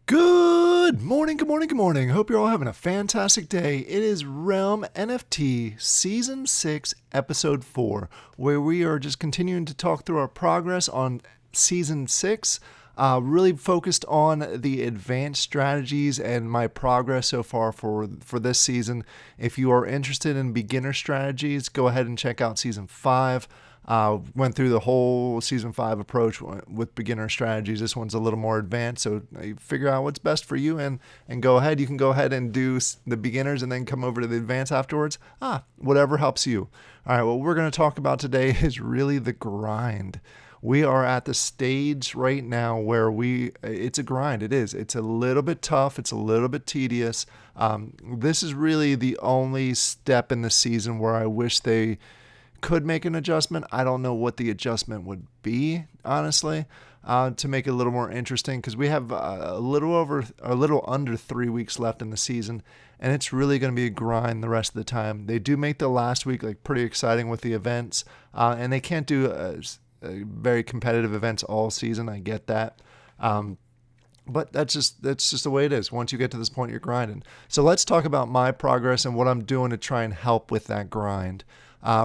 Good morning, good morning, good morning. Hope you're all having a fantastic day. It is Realm NFT Season 6, Episode 4, where we are just continuing to talk through our progress on Season 6, really focused on the advanced strategies and my progress so far for this season. If you are interested in beginner strategies, go ahead and check out Season 5. Went through the whole season 5 approach with beginner strategies. This one's a little more advanced, so you figure out what's best for you and go ahead. You can go ahead and do the beginners and then come over to the advanced afterwards. Whatever helps you. All right, what we're going to talk about today is really the grind. We are at the stage right now where it's a grind. It is. It's a little bit tough. It's a little bit tedious. This is really the only step in the season where I wish they could make an adjustment. I don't know what the adjustment would be, honestly, to make it a little more interesting, because we have a little under 3 weeks left in the season, and it's really going to be a grind the rest of the time. They do make the last week pretty exciting with the events, and they can't do very competitive events all season. I get that. But that's just the way it is. Once you get to this point, you're grinding. So let's talk about my progress and what I'm doing to try and help with that grind.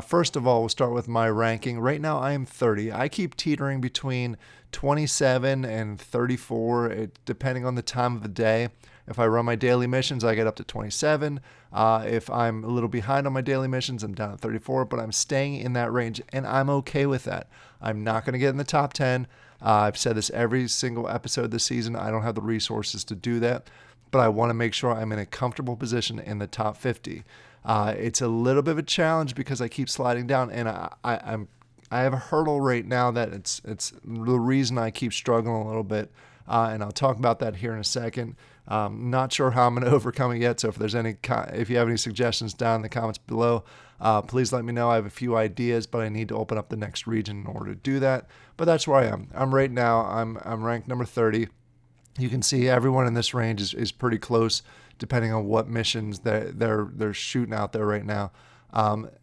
First of all, we'll start with my ranking. Right now, I am 30. I keep teetering between 27 and 34, depending on the time of the day. If I run my daily missions, I get up to 27. If I'm a little behind on my daily missions, I'm down at 34, but I'm staying in that range, and I'm okay with that. I'm not going to get in the top 10. I've said this every single episode this season. I don't have the resources to do that, but I want to make sure I'm in a comfortable position in the top 50. It's a little bit of a challenge because I keep sliding down, and I have a hurdle right now that it's the reason I keep struggling a little bit, and I'll talk about that here in a second. Not sure how I'm going to overcome it yet, so if you have any suggestions down in the comments below, please let me know. I have a few ideas, but I need to open up the next region in order to do that. But that's where I am. I'm right now. I'm ranked number 30. You can see everyone in this range is pretty close, depending on what missions they're shooting out there right now.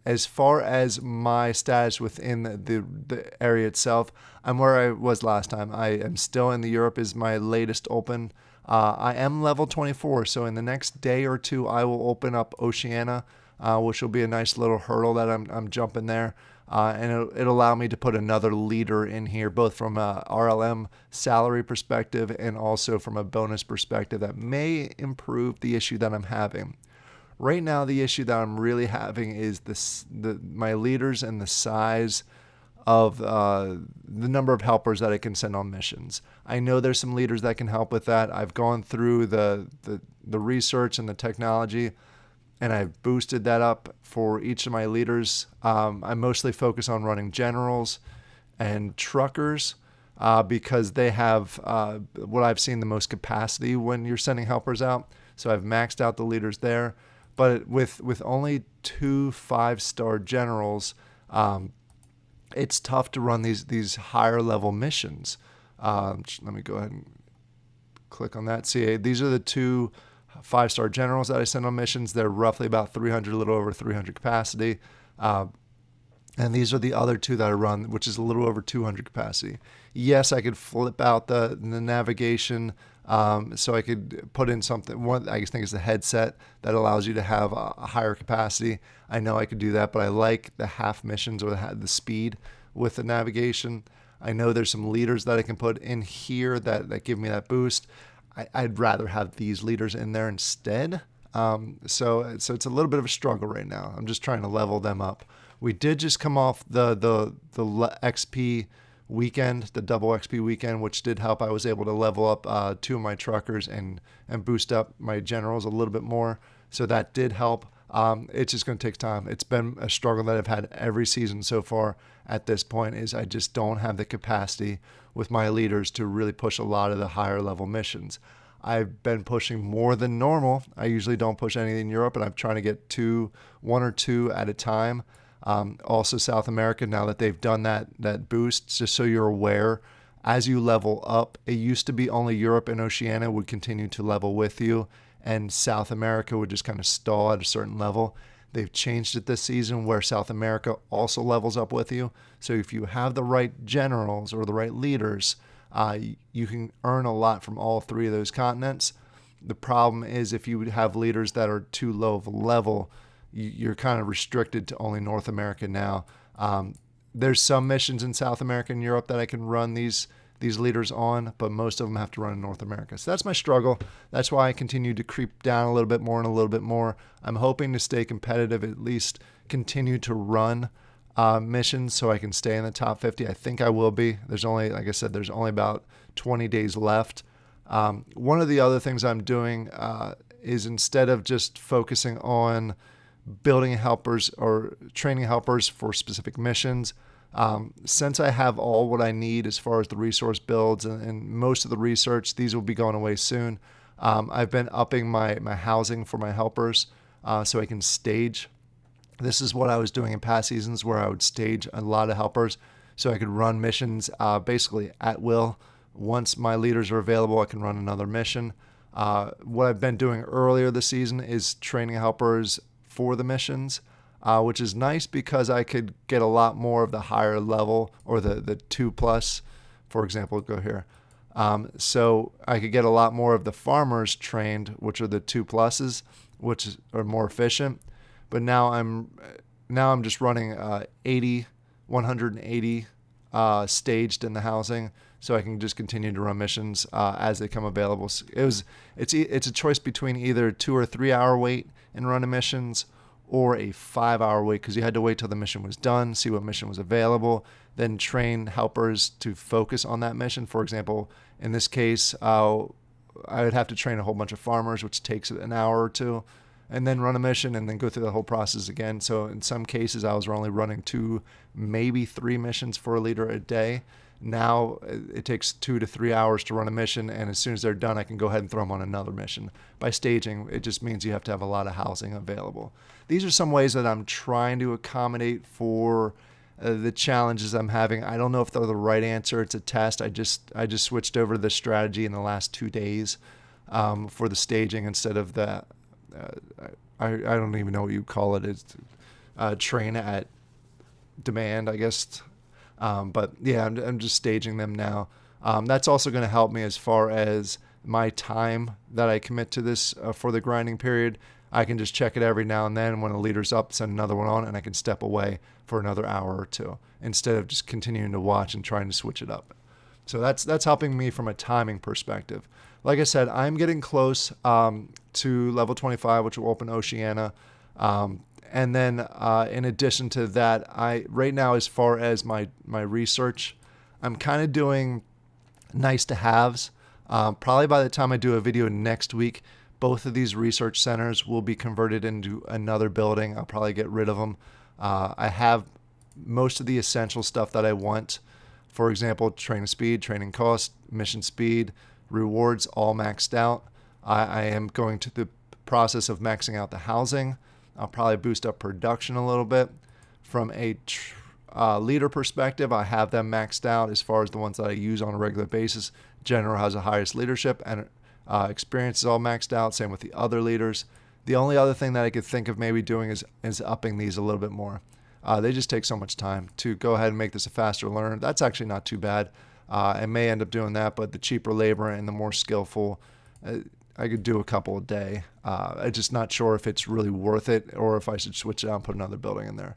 As far as my status within the area itself, I'm where I was last time. I am still in the Europe is my latest open. I am level 24, so in the next day or two, I will open up Oceania, which will be a nice little hurdle that I'm jumping there. And it'll allow me to put another leader in here, both from a RLM salary perspective and also from a bonus perspective that may improve the issue that I'm having. Right now, the issue that I'm really having is my leaders and the size of the number of helpers that I can send on missions. I know there's some leaders that can help with that. I've gone through the research and the technology, and I've boosted that up for each of my leaders. I mostly focus on running generals and truckers because they have what I've seen the most capacity when you're sending helpers out. So I've maxed out the leaders there. But with only 2 5-star generals, it's tough to run these higher level missions. Let me go ahead and click on that. See, these are the 2 5-star generals that I send on missions. They're roughly about 300, a little over 300 capacity. And these are the other 2 that I run, which is a little over 200 capacity. Yes, I could flip out the navigation, so I could put in something. One, I think, is the headset that allows you to have a higher capacity. I know I could do that, but I like the half missions or the speed with the navigation. I know there's some leaders that I can put in here that give me that boost. I'd rather have these leaders in there instead. So it's a little bit of a struggle right now. I'm just trying to level them up. We did just come off the XP weekend, the double XP weekend, which did help. I was able to level up 2 of my truckers and boost up my generals a little bit more. So that did help. It's just going to take time. It's been a struggle that I've had every season so far at this point, is I just don't have the capacity with my leaders to really push a lot of the higher level missions. I've been pushing more than normal. I usually don't push anything in Europe, and I'm trying to get 1 or 2 at a time. Also South America, now that they've done that boost, just so you're aware, as you level up, it used to be only Europe and Oceania would continue to level with you, and South America would just kind of stall at a certain level. They've changed it this season where South America also levels up with you. So if you have the right generals or the right leaders, You can earn a lot from all three of those continents. The problem is if you have leaders that are too low of a level, you're kind of restricted to only North America now. There's some missions in South America and Europe that I can run these leaders on, but most of them have to run in North America. So that's my struggle. That's why I continue to creep down a little bit more and a little bit more. I'm hoping to stay competitive, at least continue to run missions so I can stay in the top 50. I think I will be. There's only, like I said, there's only about 20 days left. One of the other things I'm doing is instead of just focusing on building helpers or training helpers for specific missions, since I have all what I need as far as the resource builds and most of the research, these will be going away soon. I've been upping my housing for my helpers so I can stage. This is what I was doing in past seasons where I would stage a lot of helpers so I could run missions basically at will. Once my leaders are available, I can run another mission. What I've been doing earlier this season is training helpers for the missions, which is nice because I could get a lot more of the higher level or the 2+, for example, go here. So I could get a lot more of the farmers trained, which are the 2+s, which are more efficient. But now I'm just running 180 staged in the housing, so I can just continue to run missions as they come available. It's a choice between either 2 or 3 hour wait and running missions, or a 5 hour wait because you had to wait till the mission was done, see what mission was available, then train helpers to focus on that mission. For example, in this case, I would have to train a whole bunch of farmers, which takes an hour or two, and then run a mission and then go through the whole process again. So in some cases, I was only running 2, maybe 3 missions for a leader a day. Now it takes 2 to 3 hours to run a mission, and as soon as they're done, I can go ahead and throw them on another mission. By staging, it just means you have to have a lot of housing available. These are some ways that I'm trying to accommodate for the challenges I'm having. I don't know if they're the right answer. It's a test. I just switched over to the strategy in the last 2 days for the staging instead of the I don't even know what you call it. It's train at demand, I guess. But yeah, I'm just staging them now. That's also going to help me as far as my time that I commit to this for the grinding period. I can just check it every now and then. When a leader's up, send another one on, and I can step away for another hour or two instead of just continuing to watch and trying to switch it up. So that's helping me from a timing perspective. Like I said, I'm getting close to level 25, which will open Oceania. And then in addition to that, right now, as far as my research, I'm kind of doing nice to haves. Probably by the time I do a video next week, both of these research centers will be converted into another building. I'll probably get rid of them. I have most of the essential stuff that I want. For example, training speed, training cost, mission speed, rewards, all maxed out. I am going to the process of maxing out the housing. I'll probably boost up production a little bit. From a leader perspective, I have them maxed out as far as the ones that I use on a regular basis. General has the highest leadership, and experience is all maxed out. Same with the other leaders. The only other thing that I could think of maybe doing is upping these a little bit more. They just take so much time to go ahead and make this a faster learner. That's actually not too bad. I may end up doing that, but the cheaper labor and the more skillful, I could do a couple a day. I'm just not sure if it's really worth it or if I should switch it out and put another building in there.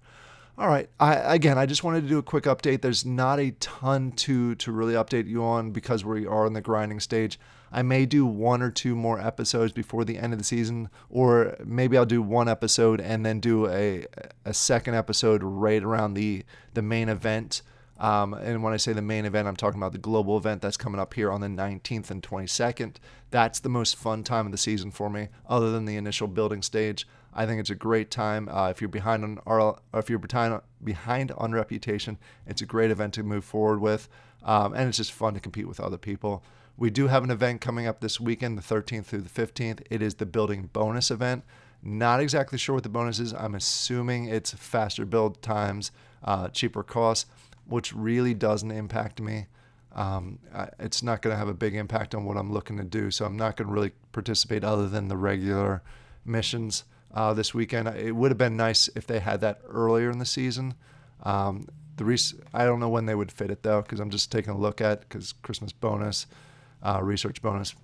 All right. I just wanted to do a quick update. There's not a ton to really update you on because we are in the grinding stage. I may do 1 or 2 more episodes before the end of the season, or maybe I'll do 1 episode and then do a second episode right around the main event. And when I say the main event, I'm talking about the global event that's coming up here on the 19th and 22nd. That's the most fun time of the season for me, other than the initial building stage. I think it's a great time. If you're behind on reputation, it's a great event to move forward with, and it's just fun to compete with other people. We do have an event coming up this weekend, the 13th through the 15th. It is the building bonus event. Not exactly sure what the bonus is. I'm assuming it's faster build times, cheaper costs, which really doesn't impact me. It's not going to have a big impact on what I'm looking to do, so I'm not going to really participate other than the regular missions this weekend. It would have been nice if they had that earlier in the season, I don't know when they would fit it though, because I'm just taking a look at because Christmas bonus, research bonus.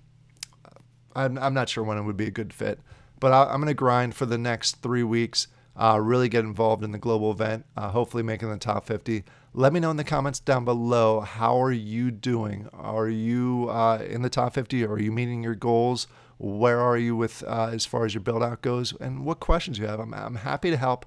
I'm not sure when it would be a good fit, but I'm going to grind for the next 3 weeks. Really get involved in the global event. Hopefully making the top 50. Let me know in the comments down below. How are you doing? Are you in the top 50? Are you meeting your goals? Where are you with as far as your build out goes? And what questions you have? I'm happy to help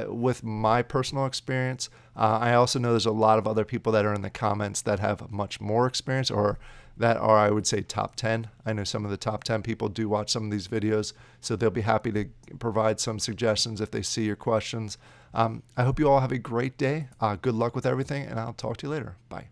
with my personal experience. I also know there's a lot of other people that are in the comments that have much more experience or that are, I would say, top 10. I know some of the top 10 people do watch some of these videos, so they'll be happy to provide some suggestions if they see your questions. I hope you all have a great day. Good luck with everything, and I'll talk to you later. Bye.